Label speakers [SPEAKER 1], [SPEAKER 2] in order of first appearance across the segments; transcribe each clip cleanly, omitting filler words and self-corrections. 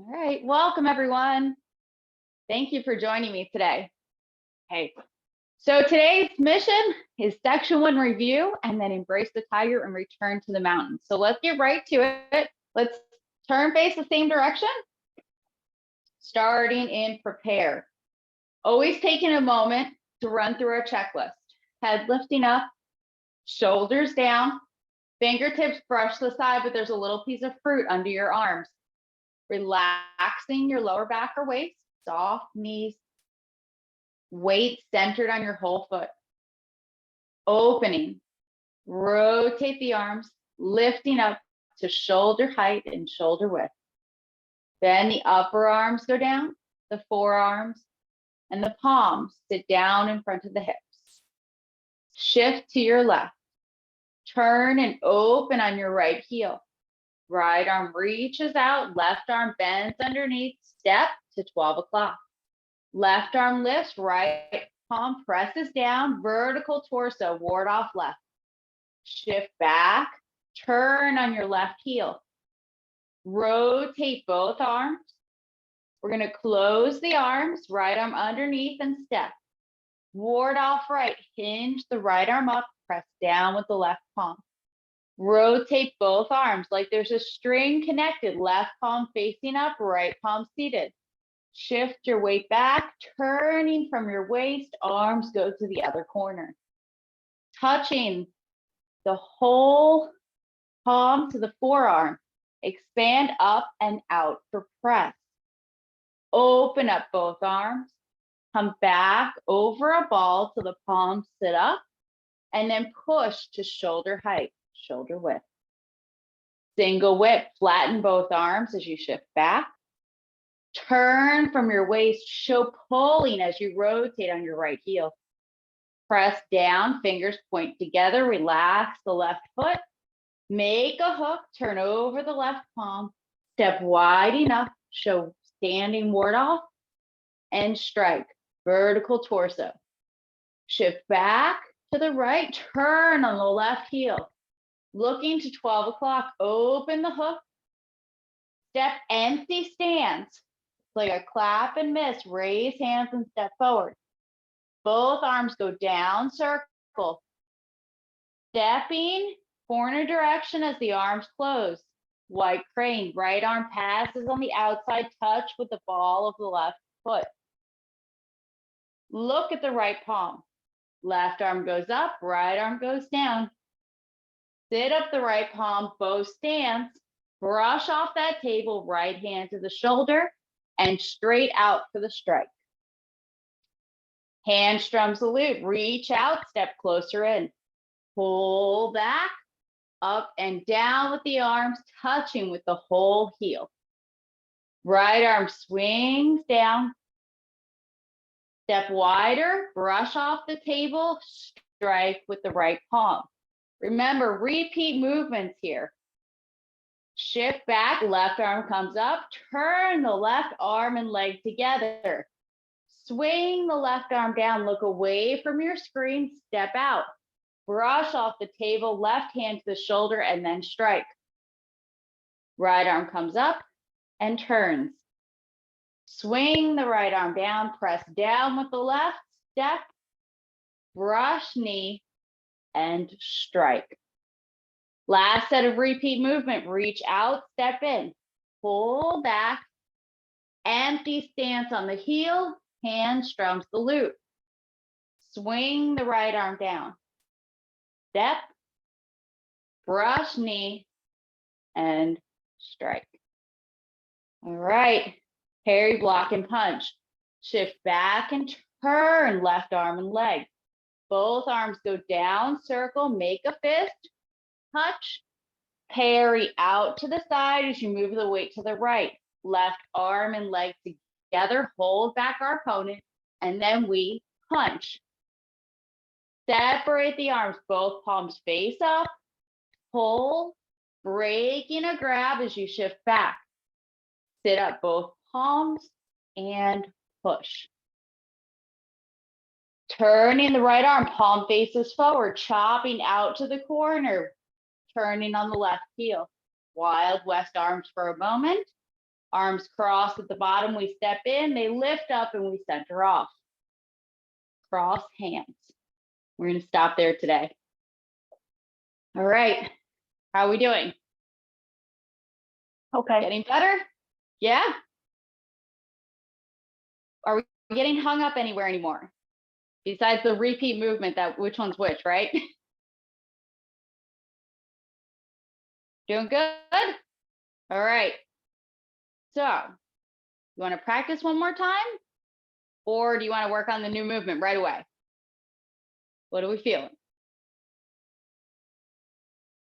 [SPEAKER 1] All right, welcome everyone. Thank you for joining me today. Hey, so today's mission is section 1 review and then embrace the tiger and return to the mountain. So let's get right to it. Let's turn face the same direction. Starting in prepare. Always taking a moment to run through our checklist. Head lifting up, shoulders down, fingertips brush the side, but there's a little piece of fruit under your arms. Relaxing your lower back or waist, soft knees, weight centered on your whole foot. Opening, rotate the arms, lifting up to shoulder height and shoulder width. Then the upper arms go down, the forearms and the palms sit down in front of the hips. Shift to your left. Turn and open on your right heel. Right arm reaches out, left arm bends underneath, step to 12 o'clock. Left arm lifts, right palm presses down, vertical torso, ward off left. Shift back, turn on your left heel. Rotate both arms. We're going to close the arms, right arm underneath and step. Ward off right, hinge the right arm up, press down with the left palm. Rotate both arms like there's a string connected, left palm facing up, right palm seated. Shift your weight back, turning from your waist, arms go to the other corner. Touching the whole palm to the forearm. Expand up and out for press. Open up both arms. Come back over a ball till the palms sit up, and then push to shoulder height, shoulder width. Single whip, flatten both arms as you shift back. Turn from your waist, show pulling as you rotate on your right heel. Press down, fingers point together, relax the left foot. Make a hook, turn over the left palm, step wide enough, show standing ward off, and strike, vertical torso. Shift back to the right, turn on the left heel. Looking to 12 o'clock, open the hook, step empty stance, like a clap and miss, raise hands and step forward. Both arms go down, circle. Stepping corner direction as the arms close. White crane, right arm passes on the outside, touch with the ball of the left foot. Look at the right palm. Left arm goes up, right arm goes down. Sit up the right palm, both stance. Brush off that table, right hand to the shoulder, and straight out for the strike. Hamstring salute, reach out, step closer in. Pull back, up and down with the arms, touching with the whole heel. Right arm swings down. Step wider, brush off the table, strike with the right palm. Remember, repeat movements here. Shift back, left arm comes up, turn the left arm and leg together. Swing the left arm down, look away from your screen, step out. Brush off the table, left hand to the shoulder, and then strike. Right arm comes up and turns. Swing the right arm down, press down with the left, step, brush knee, and strike. Last set of repeat movement, reach out, step in, pull back, empty stance on the heel, hamstrings the loop. Swing the right arm down, step, brush knee, and strike. All right, parry, block, and punch. Shift back and turn left arm and leg. Both arms go down, circle, make a fist, touch, parry out to the side as you move the weight to the right. Left arm and leg together, hold back our opponent, and then we punch. Separate the arms, both palms face up, pull, breaking a grab as you shift back. Sit up both palms and push. Turning the right arm, palm faces forward, chopping out to the corner, turning on the left heel. Wild West arms for a moment. Arms cross at the bottom, we step in, they lift up and we center off. Cross hands. We're gonna stop there today. All right, how are we doing?
[SPEAKER 2] Okay.
[SPEAKER 1] Getting better? Yeah? Are we getting hung up anywhere anymore? Besides the repeat movement, that which one's which, right? Doing good? All right. So, you want to practice one more time? Or do you want to work on the new movement right away? What are we feeling?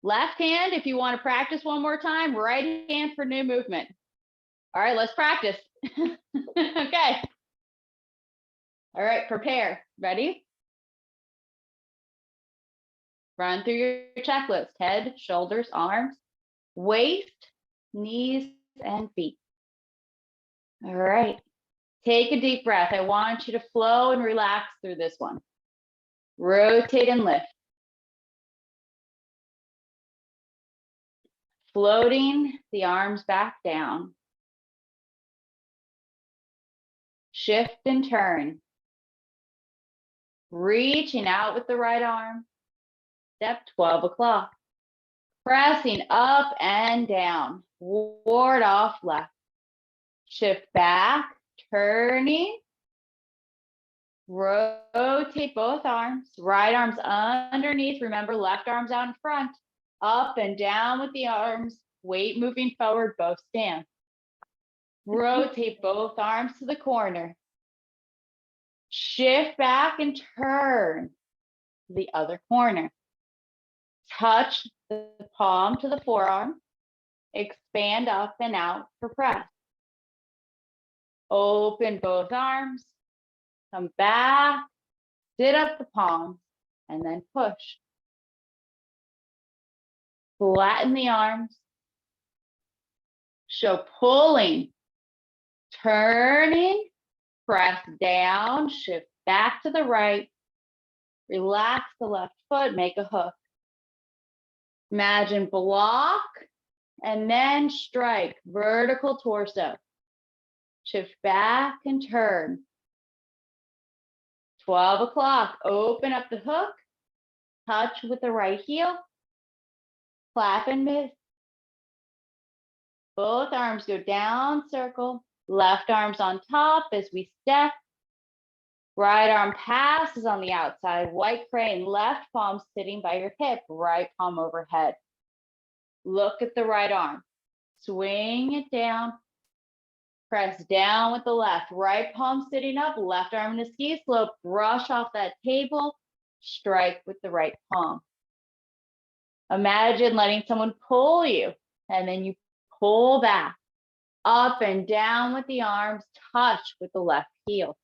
[SPEAKER 1] Left hand, if you want to practice one more time, right hand for new movement. All right, let's practice. Okay. All right, prepare. Ready? Run through your checklist. Head, shoulders, arms, waist, knees, and feet. All right. Take a deep breath. I want you to flow and relax through this one. Rotate and lift. Floating the arms back down. Shift and turn. Reaching out with the right arm. Step 12 o'clock. Pressing up and down. Ward off left. Shift back, turning. Rotate both arms. Right arm's underneath. Remember, left arm's out in front. Up and down with the arms. Weight moving forward, both stand. Rotate both arms to the corner. Shift back and turn to the other corner. Touch the palm to the forearm. Expand up and out for press. Open both arms. Come back. Sit up the palms and then push. Flatten the arms. Show pulling. Turning. Press down. Shift back to the right. Relax the left foot. Make a hook. Imagine block and then strike, vertical torso. Shift back and turn. 12 o'clock, open up the hook, touch with the right heel, clap and miss. Both arms go down, circle, left arm's on top as we step. Right arm passes on the outside, white crane, left palm sitting by your hip, right palm overhead. Look at the right arm. Swing it down. Press down with the left. Right palm sitting up, left arm in a ski slope. Brush off that table. Strike with the right palm. Imagine letting someone pull you, and then you pull back. Up and down with the arms. Touch with the left heel.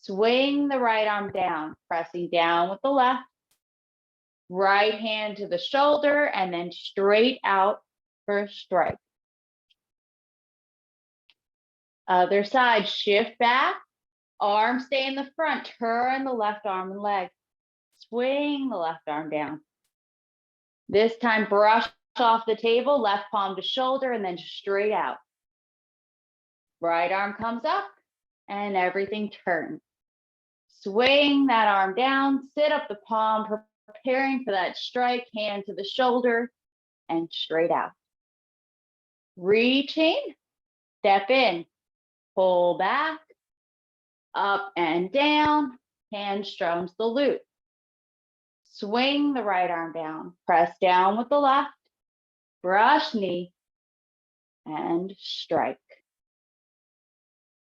[SPEAKER 1] Swing the right arm down, pressing down with the left. Right hand to the shoulder and then straight out for a strike. Other side, shift back, arm stay in the front, turn the left arm and leg. Swing the left arm down. This time, brush off the table, left palm to shoulder and then straight out. Right arm comes up and everything turns. Swing that arm down, sit up the palm, preparing for that strike, hand to the shoulder and straight out. Reaching, step in, pull back, up and down, hand strums the glute. Swing the right arm down, press down with the left, brush knee, and strike.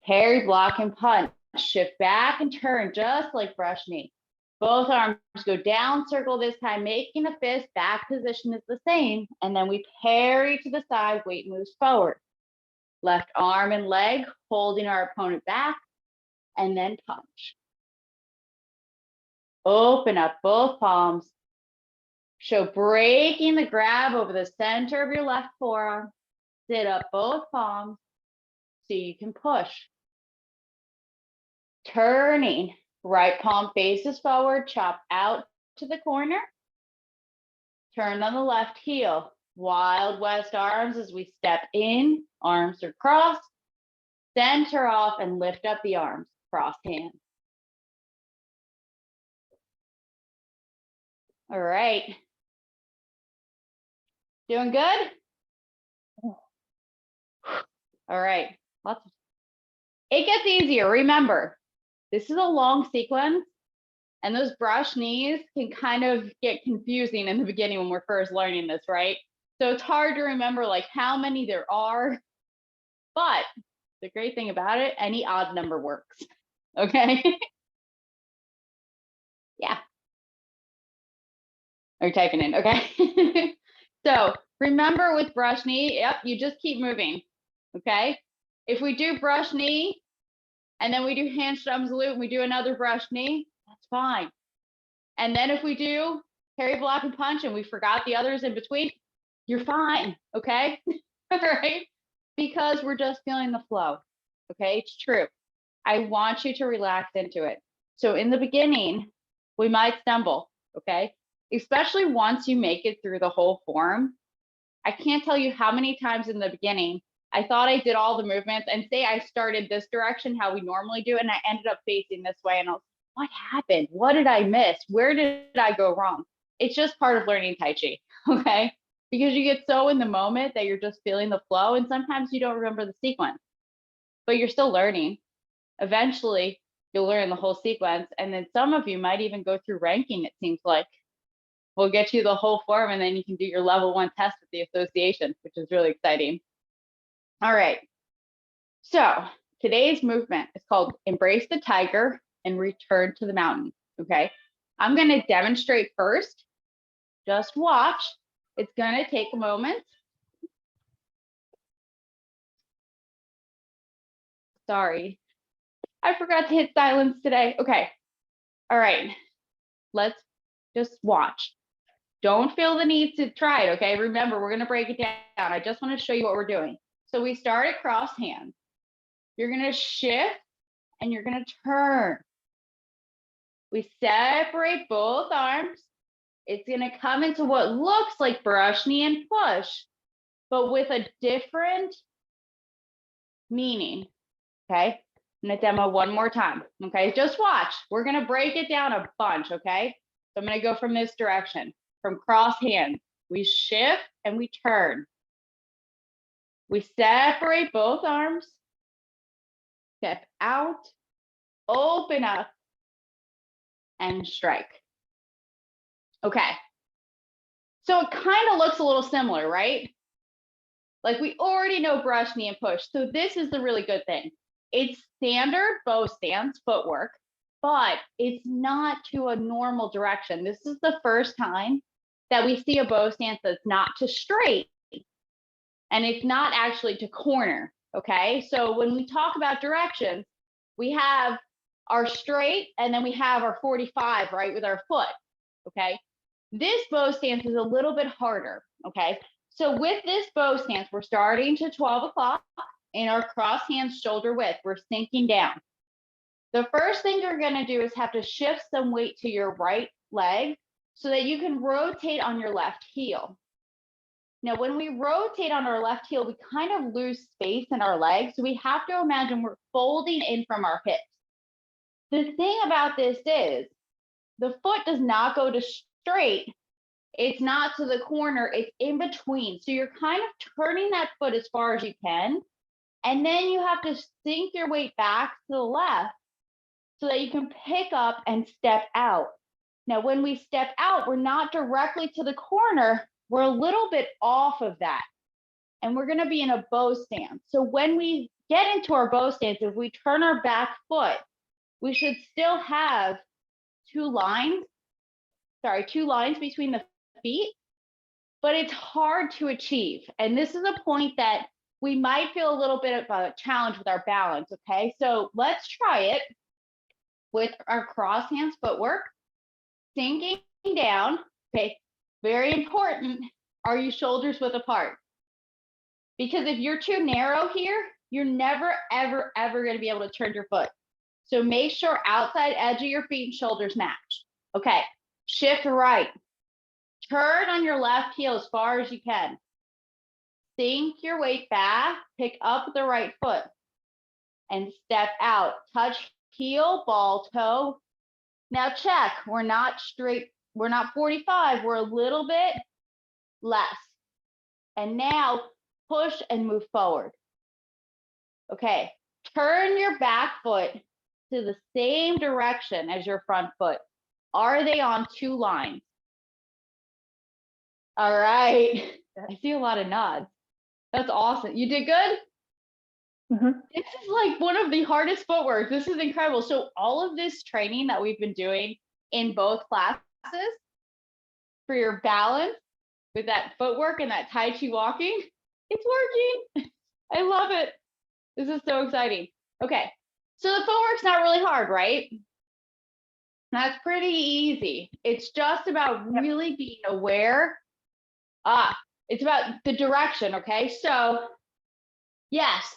[SPEAKER 1] Parry, block, and punch. Shift back and turn just like brush knee. Both arms go down, circle this time, making a fist. Back position is the same. And then we parry to the side, weight moves forward. Left arm and leg, holding our opponent back, and then punch. Open up both palms. Show breaking the grab over the center of your left forearm. Sit up both palms so you can push. Turning, right palm faces forward, chop out to the corner. Turn on the left heel. Wild West arms as we step in, arms are crossed, center off and lift up the arms, cross hands. All right. Doing good? All right. It gets easier. Remember, this is a long sequence, and those brush knees can kind of get confusing in the beginning when we're first learning this, right? So it's hard to remember like how many there are, but the great thing about it, any odd number works, okay? Yeah. Are you typing in? Okay. So remember with brush knee, yep, you just keep moving, okay? If we do brush knee, and then we do handstand salute, and we do another brush knee, that's fine. And then if we do carry, block, and punch, and we forgot the others in between, you're fine, okay? All right? Because we're just feeling the flow, okay? It's true. I want you to relax into it. So in the beginning, we might stumble, okay? Especially once you make it through the whole form. I can't tell you how many times in the beginning I thought I did all the movements, and say I started this direction, how we normally do, and I ended up facing this way, and I was, what happened? What did I miss? Where did I go wrong? It's just part of learning Tai Chi, okay? Because you get so in the moment that you're just feeling the flow, and sometimes you don't remember the sequence, but you're still learning. Eventually, you'll learn the whole sequence, and then some of you might even go through ranking, it seems like. We'll get you the whole form, and then you can do your level 1 test with the association, which is really exciting. All right. So today's movement is called Embrace the Tiger and Return to the Mountain. Okay. I'm going to demonstrate first. Just watch. It's going to take a moment. Sorry. I forgot to hit silence today. Okay. All right. Let's just watch. Don't feel the need to try it. Okay. Remember, we're going to break it down. I just want to show you what we're doing. So we start at cross hands. You're going to shift and you're going to turn. We separate both arms. It's going to come into what looks like brush knee and push, but with a different meaning. Okay. I'm going to demo one more time. Okay. Just watch. We're going to break it down a bunch. Okay. So I'm going to go from this direction, from cross hands. We shift and we turn. We separate both arms. Step out, open up, and strike. Okay. So it kind of looks a little similar, right? Like we already know brush, knee, and push. So this is the really good thing. It's standard bow stance footwork, but it's not to a normal direction. This is the first time that we see a bow stance that's not to straight, and it's not actually to corner, okay? So when we talk about directions, we have our straight, and then we have our 45, right, with our foot, okay? This bow stance is a little bit harder, okay? So with this bow stance, we're starting to 12 o'clock in our cross hands shoulder width. We're sinking down. The first thing you're going to do is have to shift some weight to your right leg so that you can rotate on your left heel. Now, when we rotate on our left heel, we kind of lose space in our legs. So we have to imagine we're folding in from our hips. The thing about this is the foot does not go to straight. It's not to the corner, it's in between. So you're kind of turning that foot as far as you can. And then you have to sink your weight back to the left so that you can pick up and step out. Now, when we step out, we're not directly to the corner. We're a little bit off of that. And we're going to be in a bow stance. So when we get into our bow stance, if we turn our back foot, we should still have two lines between the feet, but it's hard to achieve. And this is a point that we might feel a little bit of a challenge with our balance, okay? So let's try it with our cross hands footwork, sinking down, okay? Very important, are your shoulders width apart? Because if you're too narrow here, you're never, ever, ever gonna be able to turn your foot. So make sure outside edge of your feet and shoulders match. Okay, shift right, Turn on your left heel as far as you can. Sink your weight back, pick up the right foot, and step out. Touch heel, ball, toe. Now check, we're not straight, we're not 45, we're a little bit less. And now push and move forward. Okay, turn your back foot to the same direction as your front foot. Are they on two lines? All right, I see a lot of nods. That's awesome. You did good? This is like one of the hardest footwork. This is incredible. So all of this training that we've been doing in both classes for your balance with that footwork and that Tai Chi walking, it's working. I love it. This is so exciting. Okay, so the footwork's not really hard, right? That's pretty easy. It's just about really being aware. It's about the direction, okay? So, yes,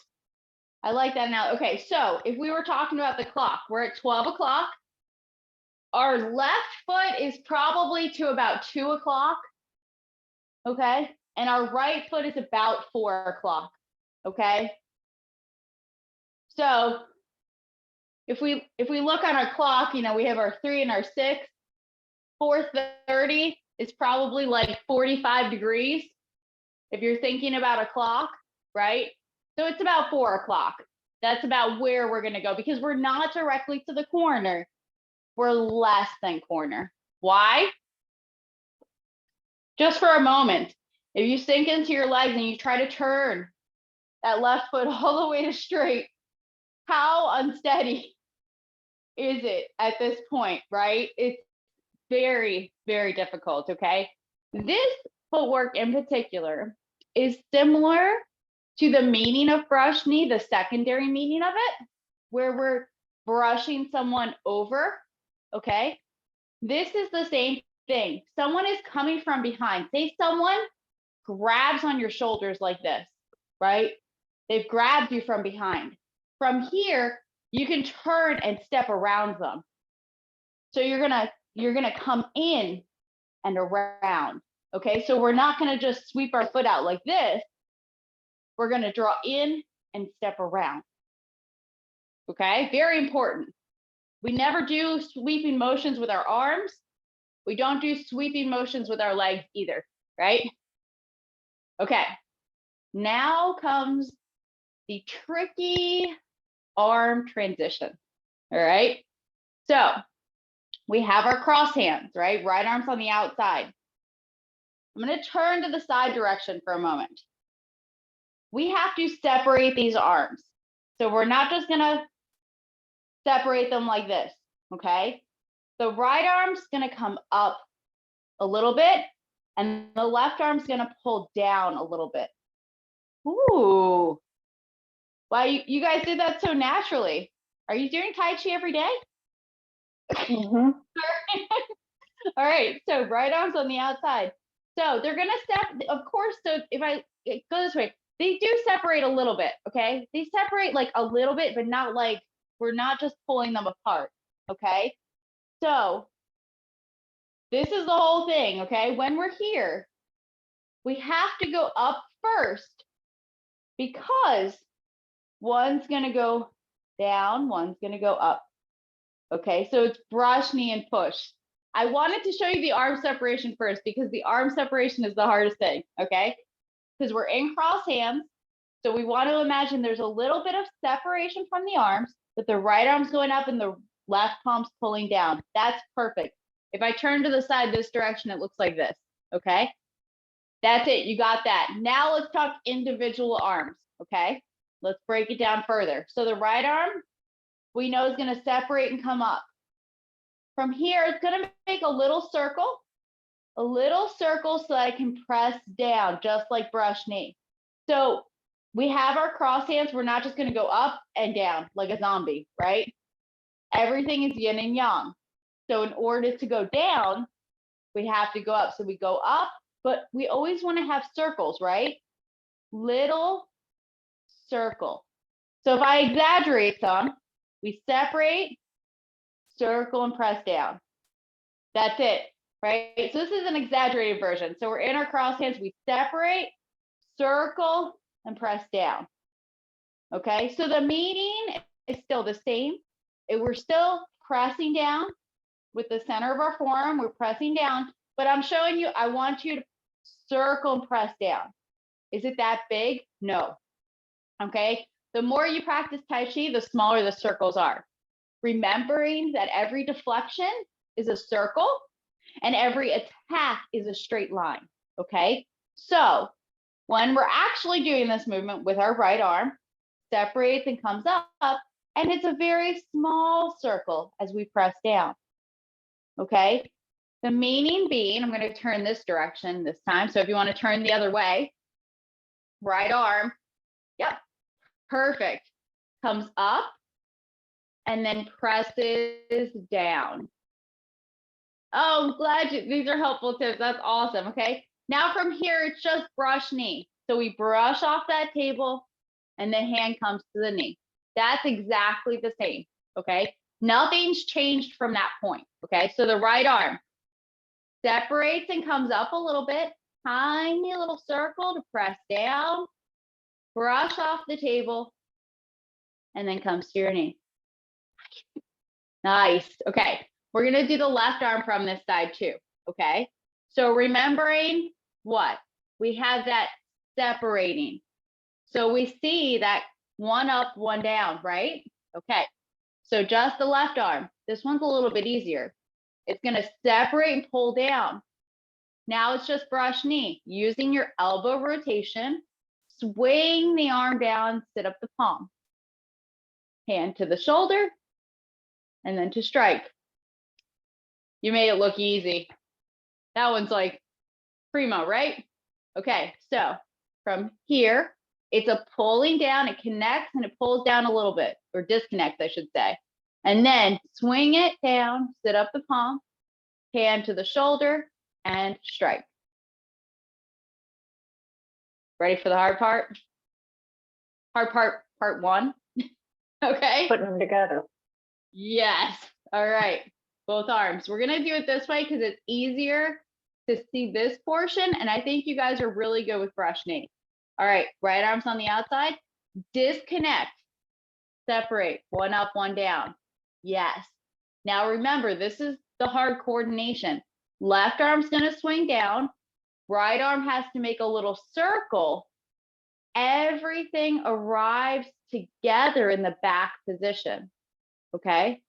[SPEAKER 1] I like that now. Okay, so if we were talking about the clock, we're at 12 o'clock. Our left foot is probably to about 2 o'clock, okay? And our right foot is about 4 o'clock, okay? So if we look on our clock, you know, we have our 3 and our 6. 4:30 is probably like 45 degrees if you're thinking about a clock, right? So it's about 4 o'clock. That's about where we're going to go because we're not directly to the corner. We're less than corner. Why? Just for a moment, if you sink into your legs and you try to turn that left foot all the way to straight, how unsteady is it at this point, right? It's very, very difficult, okay? This footwork in particular is similar to the meaning of brush knee, the secondary meaning of it, where we're brushing someone over, okay? This is the same thing. Someone is coming from behind. Say someone grabs on your shoulders like this, right? They've grabbed you from behind. From here, you can turn and step around them. So you're gonna come in and around, okay? So we're not gonna just sweep our foot out like this. We're gonna draw in and step around, okay? Very important. We never do sweeping motions with our arms. We don't do sweeping motions with our legs either, right? Okay, now comes the tricky arm transition, all right? So we have our cross hands, right? Right arm's on the outside. I'm gonna turn to the side direction for a moment. We have to separate these arms. So we're not just gonna separate them like this, okay? The right arm's gonna come up a little bit and the left arm's gonna pull down a little bit. Ooh, wow, you guys did that so naturally. Are you doing Tai Chi every day? All right, so right arm's on the outside. So they're gonna step, of course, so if I go this way, they do separate a little bit, okay? They separate like a little bit, but not like, we're not just pulling them apart, okay? So this is the whole thing, okay? When we're here, we have to go up first because one's gonna go down, one's gonna go up. Okay, so it's brush, knee, and push. I wanted to show you the arm separation first because the arm separation is the hardest thing, okay? Because we're in cross hands, so we want to imagine there's a little bit of separation from the arms, but the right arm's going up and the left palm's pulling down. That's perfect. If I turn to the side this direction, it looks like this, okay? That's it, you got that. Now let's talk individual arms, okay? Let's break it down further. So the right arm, we know is gonna separate and come up. From here, it's gonna make a little circle so that I can press down, just like brush knee. So we have our cross hands. We're not just gonna go up and down like a zombie, right? Everything is yin and yang. So in order to go down, we have to go up. So we go up, but we always wanna have circles, right? Little circle. So if I exaggerate some, we separate, circle, and press down. That's it. right? So this is an exaggerated version. So we're in our cross hands, we separate, circle, and press down. Okay, so the meaning is still the same. We're still pressing down with the center of our forearm, we're pressing down, but I'm showing you, I want you to circle and press down. Is it that big? No. Okay, the more you practice Tai Chi, the smaller the circles are. Remembering that every deflection is a circle and every attack is a straight line. Okay, so when we're actually doing this movement with our right arm, separates and comes up, and it's a very small circle as we press down. Okay, the meaning being, I'm going to turn this direction this time. So if you want to turn the other way, right arm, yep, perfect, comes up and then presses down. Oh, I'm glad these are helpful tips. That's awesome. Okay, now from here, it's just brush knee. So we brush off that table and the hand comes to the knee. That's exactly the same. Okay, nothing's changed from that point. Okay, so the right arm separates and comes up a little bit, tiny little circle to press down, brush off the table, and then comes to your knee. Nice. Okay, we're going to do the left arm from this side too. Okay, so remembering what? We have that separating. So we see that one up, one down, right? Okay, so just the left arm. This one's a little bit easier. It's going to separate and pull down. Now it's just brush knee, using your elbow rotation, swing the arm down, sit up the palm. Hand to the shoulder, and then to strike. You made it look easy. That one's like primo, right? Okay, so from here, it's a pulling down, it connects and it pulls down a little bit, or disconnects, I should say. And then swing it down, sit up the palm, hand to the shoulder, and strike. Ready for the hard part? Hard part one. Okay.
[SPEAKER 2] Putting them together.
[SPEAKER 1] Yes. All right. Both arms. We're going to do it this way because it's easier to see this portion. And I think you guys are really good with brush knee. All right. Right arms on the outside. Disconnect. Separate. One up, one down. Yes. Now remember, this is the hard coordination. Left arm's going to swing down. Right arm has to make a little circle. Everything arrives together in the back position. Okay.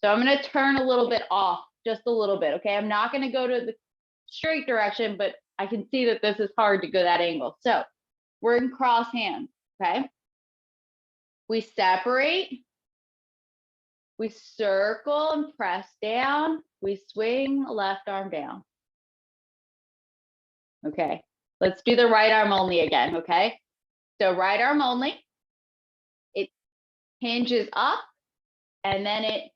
[SPEAKER 1] So I'm going to turn a little bit off, just a little bit. Okay. I'm not going to go to the straight direction, but I can see that this is hard to go that angle. So we're in cross hands. Okay. We separate. We circle and press down. We swing left arm down. Okay. Let's do the right arm only again. Okay. So right arm only. It hinges up and then it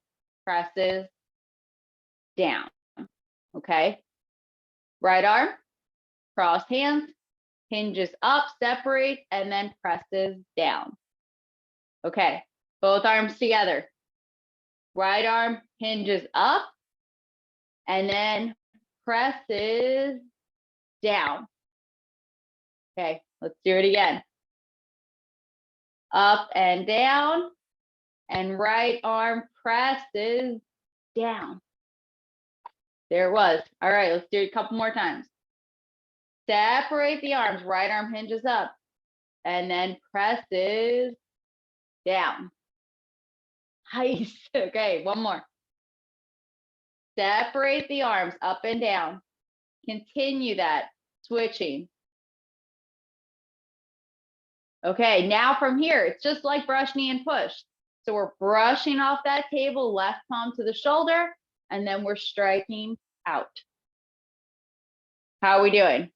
[SPEAKER 1] presses down. Okay. Right arm, cross hands, hinges up, separates, and then presses down. Okay. Both arms together. Right arm hinges up and then presses down. Okay. Let's do it again. Up and down, and right arm presses down. There it was. All right, let's do it a couple more times. Separate the arms, right arm hinges up, and then presses down. Nice. Okay, one more. Separate the arms up and down. Continue that, switching. Okay, now from here, it's just like brush, knee, and push. So we're brushing off that table, left palm to the shoulder, and then we're striking out. How are we doing?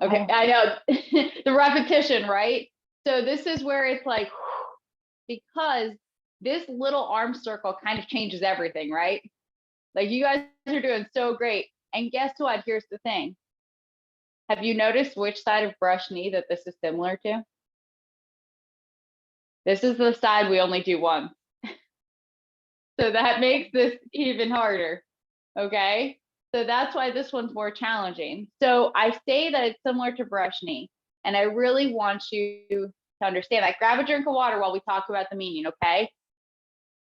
[SPEAKER 1] Okay, I know the repetition, right? So this is where it's like, because this little arm circle kind of changes everything, right? Like you guys are doing so great. And guess what? Here's the thing. Have you noticed which side of brush knee that this is similar to? This is the side we only do once. So that makes this even harder. Okay. So that's why this one's more challenging. So I say that it's similar to brush knee. And I really want you to understand that. Grab a drink of water while we talk about the meaning, okay?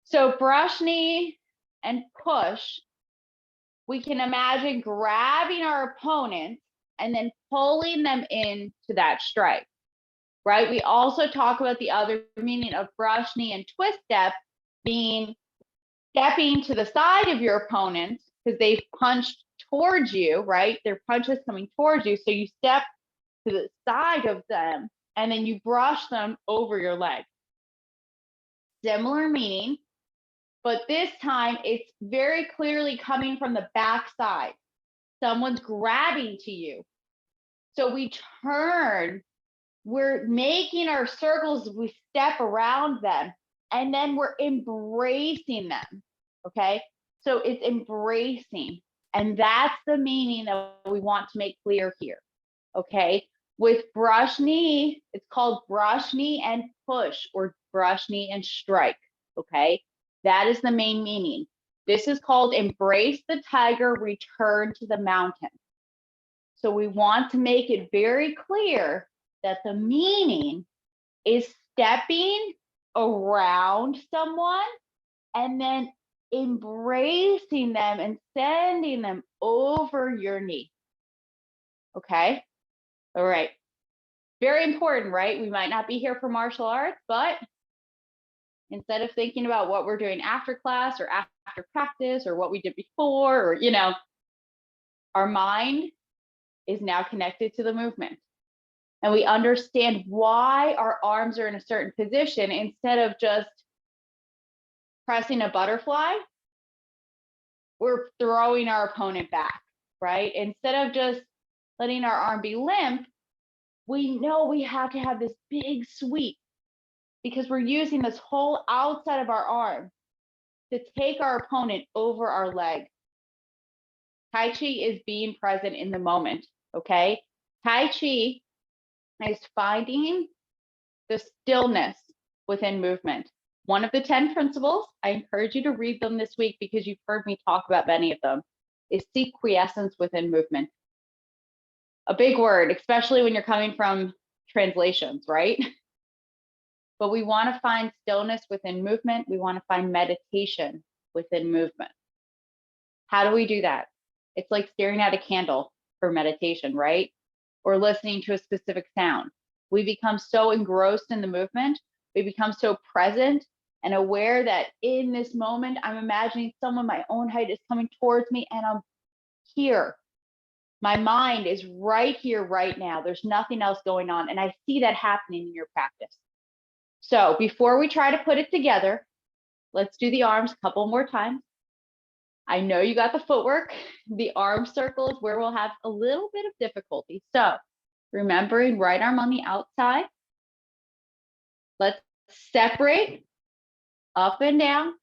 [SPEAKER 1] So brush knee and push, we can imagine grabbing our opponents and then pulling them into that strike, right? We also talk about the other meaning of brush knee and twist step being stepping to the side of your opponent because they've punched towards you, right? Their punch is coming towards you. So you step to the side of them and then you brush them over your leg. Similar meaning, but this time it's very clearly coming from the back side. Someone's grabbing to you. So we turn, we're making our circles, we step around them, and then we're embracing them. Okay. So it's embracing. And that's the meaning that we want to make clear here. Okay. With brush knee, it's called brush knee and push or brush knee and strike. Okay. That is the main meaning. This is called embrace the tiger, return to the mountain. So we want to make it very clear that the meaning is stepping around someone and then embracing them and sending them over your knee. Okay. All right. Very important, right? We might not be here for martial arts, but instead of thinking about what we're doing after class or after practice or what we did before, or, our mind is now connected to the movement. And we understand why our arms are in a certain position instead of just pressing a butterfly, we're throwing our opponent back, right? Instead of just letting our arm be limp, we know we have to have this big sweep because we're using this whole outside of our arm to take our opponent over our leg. Tai Chi is being present in the moment, okay? Tai Chi is finding the stillness within movement. One of the 10 principles, I encourage you to read them this week because you've heard me talk about many of them, is seek quiescence within movement. A big word, especially when you're coming from translations, right? But we want to find stillness within movement. We want to find meditation within movement. How do we do that? It's like staring at a candle for meditation, right? Or listening to a specific sound. We become so engrossed in the movement. We become so present and aware that in this moment, I'm imagining someone my own height is coming towards me and I'm here. My mind is right here, right now. There's nothing else going on. And I see that happening in your practice. So before we try to put it together, let's do the arms a couple more times. I know you got the footwork. The arm circle is where we'll have a little bit of difficulty. So remembering right arm on the outside. Let's separate up and down.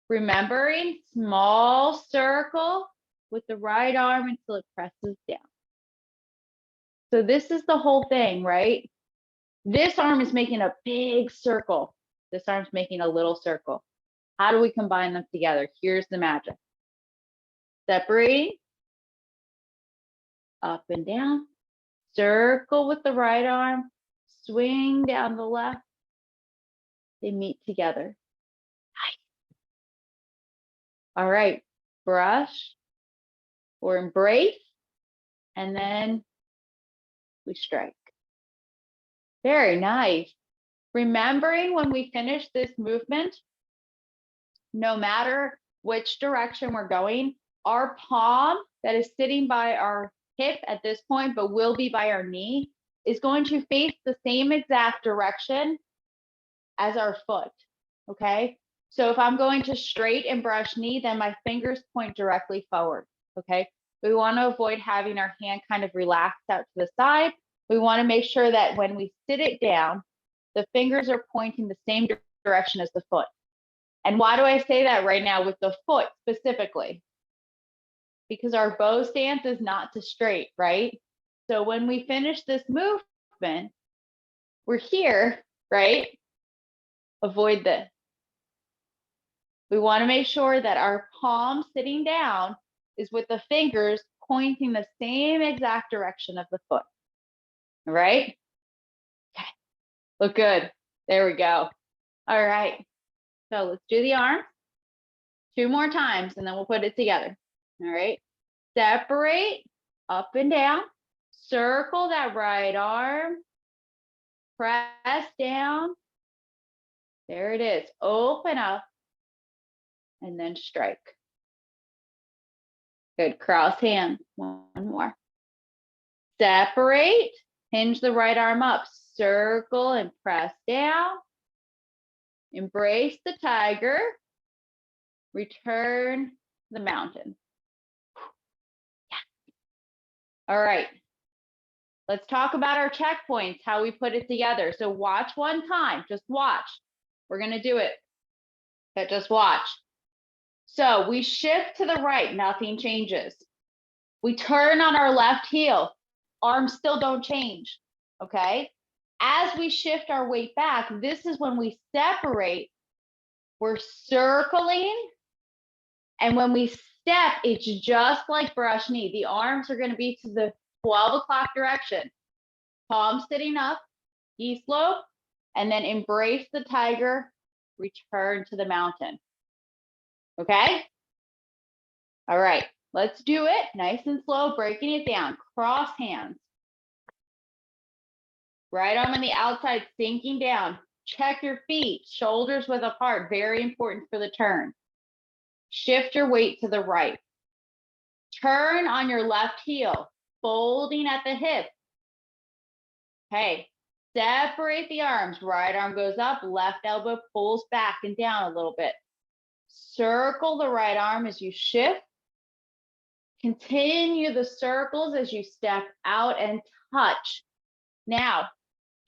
[SPEAKER 1] Remembering small circle with the right arm until it presses down. So this is the whole thing, right? This arm is making a big circle. This arm's making a little circle. How do we combine them together? Here's the magic. Separating, up and down, circle with the right arm, swing down the left. They meet together. All right, brush or embrace, and then we strike. Very nice. Remembering when we finish this movement, no matter which direction we're going, our palm that is sitting by our hip at this point, but will be by our knee, is going to face the same exact direction as our foot, okay? So if I'm going to straight and brush knee, then my fingers point directly forward, okay? We want to avoid having our hand kind of relaxed out to the side. We want to make sure that when we sit it down, the fingers are pointing the same direction as the foot. And why do I say that right now with the foot specifically? Because our bow stance is not to straight, right? So when we finish this movement, we're here, right? Avoid this. We want to make sure that our palm sitting down is with the fingers pointing the same exact direction of the foot. All right? Okay. Look good. There we go. All right. So let's do the arms 2 more times and then we'll put it together. All right. Separate up and down. Circle that right arm. Press down. There it is. Open up and then strike. Good. Cross hands. One more. Separate. Hinge the right arm up. Circle and press down. Embrace the tiger. Return the mountain. All right. Let's talk about our checkpoints, how we put it together. So watch one time, just watch. We're gonna do it, but just watch. So we shift to the right, nothing changes. We turn on our left heel, arms still don't change, okay? As we shift our weight back, this is when we separate, we're circling, and when we step, it's just like brush knee. The arms are gonna be to the 12 o'clock direction. Palms sitting up, ski slope, and then embrace the tiger, return to the mountain. Okay? All right, let's do it nice and slow, breaking it down. Cross hands. Right arm on the outside, sinking down. Check your feet, shoulders width apart, very important for the turn. Shift your weight to the right. Turn on your left heel, folding at the hip. Okay, separate the arms. Right arm goes up, left elbow pulls back and down a little bit. Circle the right arm as you shift. Continue the circles as you step out and touch. Now,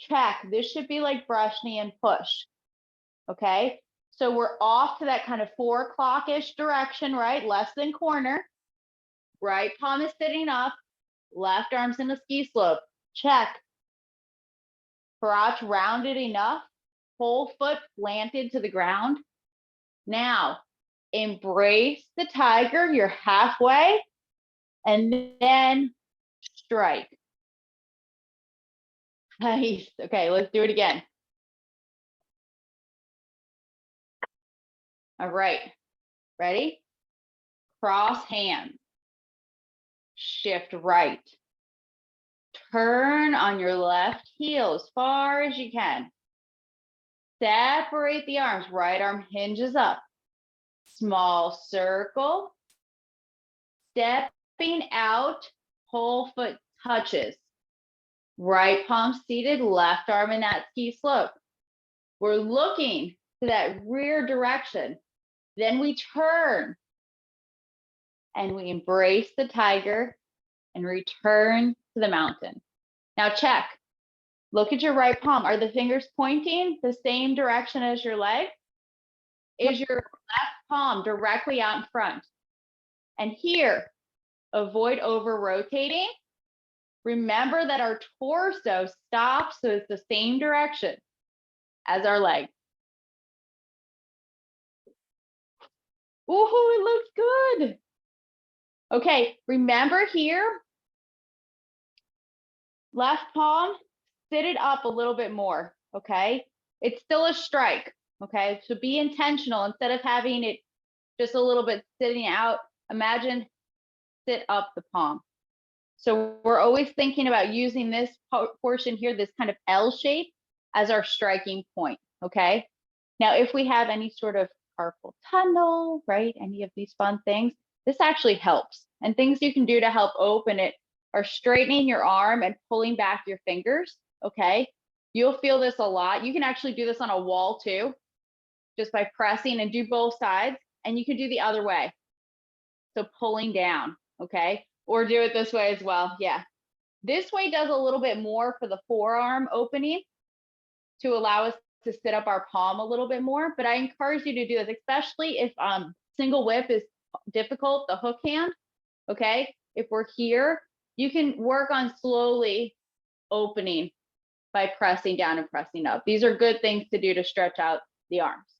[SPEAKER 1] check. This should be like brush knee and push. Okay, so we're off to that kind of 4 o'clock-ish direction, right? Less than corner. Right palm is sitting up. Left arm's in a ski slope. Check. Crotch rounded enough. Whole foot planted to the ground. Now, embrace the tiger. You're halfway. And then strike. Nice. Okay, let's do it again. All right. Ready? Cross hands. Shift right. Turn on your left heel as far as you can. Separate the arms. Right arm hinges up. Small circle. Stepping out. Whole foot touches. Right palm seated. Left arm in that ski slope. We're looking to that rear direction. Then we turn. And we embrace the tiger and return to the mountain. Now check. Look at your right palm. Are the fingers pointing the same direction as your leg? Is your left palm directly out in front? And here, avoid over rotating. Remember that our torso stops, so it's the same direction as our leg. Ooh, it looks good. Okay, remember here, left palm, sit it up a little bit more, okay? It's still a strike, okay? So be intentional. Instead of having it just a little bit sitting out, imagine sit up the palm. So we're always thinking about using this portion here, this kind of L shape, as our striking point, okay? Now, if we have any sort of carpal tunnel, right, any of these fun things, this actually helps. And things you can do to help open it are straightening your arm and pulling back your fingers, okay? You'll feel this a lot. You can actually do this on a wall too, just by pressing, and do both sides. And you can do the other way. So pulling down, okay? Or do it this way as well, yeah. This way does a little bit more for the forearm opening to allow us to sit up our palm a little bit more, but I encourage you to do this, especially if single whip is difficult, the hook hand, okay? If we're here, you can work on slowly opening by pressing down and pressing up. These are good things to do to stretch out the arms,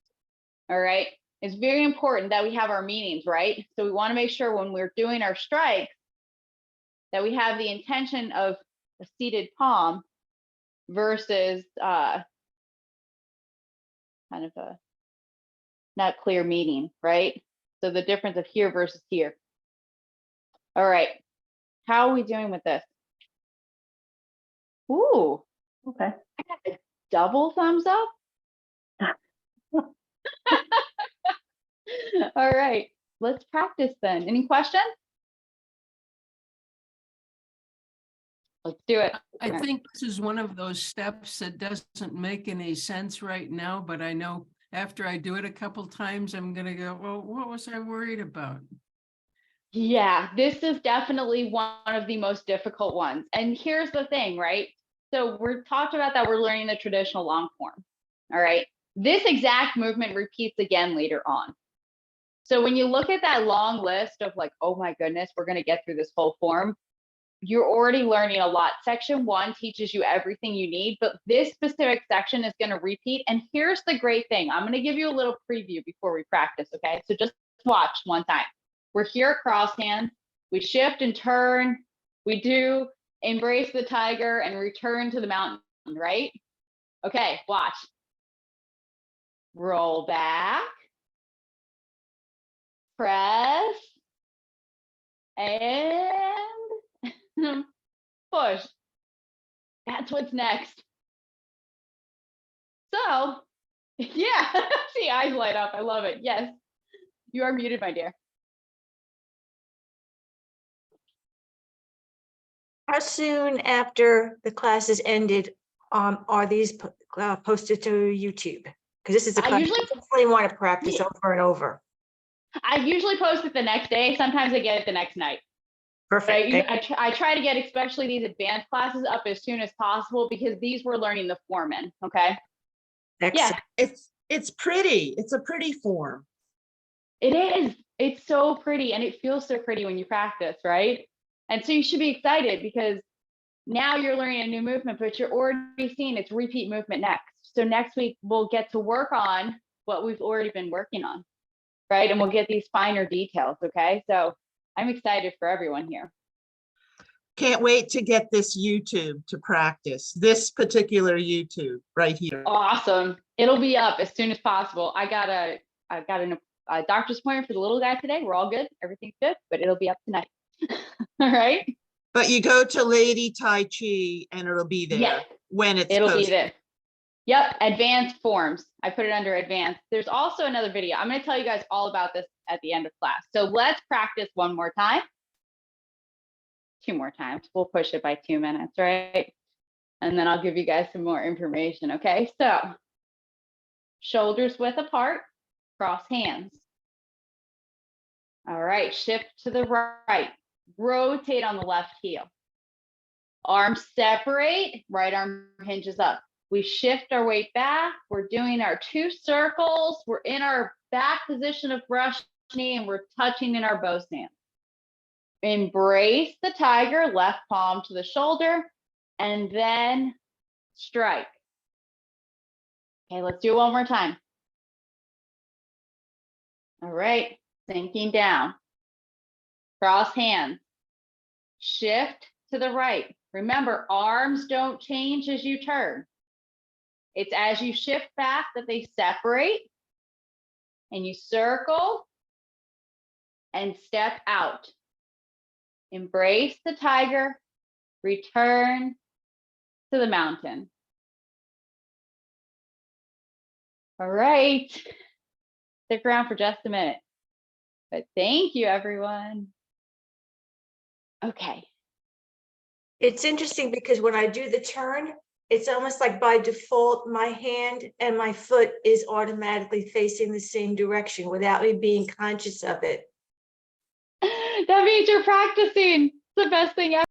[SPEAKER 1] all right? it's very important that we have our meanings, right? So we want to make sure when we're doing our strikes that we have the intention of a seated palm versus kind of a not clear meaning, right? So the difference of here versus here. All right. How are we doing with this? Ooh,
[SPEAKER 2] Okay.
[SPEAKER 1] I got a double thumbs up. All right, let's practice then. Any questions? Let's do it.
[SPEAKER 3] I think this is one of those steps that doesn't make any sense right now, but I know after I do it a couple times, I'm gonna go, well, what was I worried about?
[SPEAKER 1] Yeah, this is definitely one of the most difficult ones. And here's the thing, right? So we're talked about that we're learning the traditional long form. All right. This exact movement repeats again later on. So when you look at that long list of like, oh my goodness, we're going to get through this whole form, you're already learning a lot. Section 1 teaches you everything you need, but this specific section is going to repeat. And here's the great thing. I'm going to give you a little preview before we practice. Okay. So just watch one time. We're here, cross hands. We shift and turn. We do embrace the tiger and return to the mountain, right? Okay, watch. Roll back. Press. And push. That's what's next. So, yeah, see eyes light up. I love it. Yes, you are muted, my dear.
[SPEAKER 2] How soon after the class is ended are these posted to YouTube? Because this is a class I definitely want to practice over and over.
[SPEAKER 1] I usually post it the next day. Sometimes I get it the next night.
[SPEAKER 2] Perfect.
[SPEAKER 1] Right? I try to get especially these advanced classes up as soon as possible because these we're learning the form in. Okay.
[SPEAKER 2] Excellent.
[SPEAKER 4] Yeah, it's pretty. It's a pretty form.
[SPEAKER 1] It is. It's so pretty, and it feels so pretty when you practice, right? And so you should be excited because now you're learning a new movement, but you're already seeing its repeat movement next. So next week we'll get to work on what we've already been working on, right? And we'll get these finer details. Okay. So I'm excited for everyone here.
[SPEAKER 4] Can't wait to get this YouTube to practice. This particular YouTube right here.
[SPEAKER 1] Awesome. It'll be up as soon as possible. I got a doctor's appointment for the little guy today. We're all good. Everything's good, but it'll be up tonight. All right.
[SPEAKER 4] But you go to Lady Tai Chi and it'll be there.
[SPEAKER 1] Yes,
[SPEAKER 4] when it's
[SPEAKER 1] it'll
[SPEAKER 4] posted.
[SPEAKER 1] be there. Yep. Advanced forms. I put it under advanced. There's also another video. I'm going to tell you guys all about this at the end of class. So let's practice one more time. 2 more times. We'll push it by 2 minutes, right? And then I'll give you guys some more information. Okay. So shoulders width apart, cross hands. All right. Shift to the right. Rotate on the left heel. Arms separate, right arm hinges up. We shift our weight back. We're doing our 2 circles. We're in our back position of brush knee and we're touching in our bow stance. Embrace the tiger, left palm to the shoulder, and then strike. Okay, let's do it one more time. All right, sinking down. Cross hands. Shift to the right. Remember, arms don't change as you turn. It's as you shift back that they separate and you circle and step out. Embrace the tiger, return to the mountain. All right. Stick around for just a minute. But thank you, everyone. Okay.
[SPEAKER 2] It's interesting because when I do the turn, it's almost like by default, my hand and my foot is automatically facing the same direction without me being conscious of it.
[SPEAKER 1] That means you're practicing. It's the best thing ever.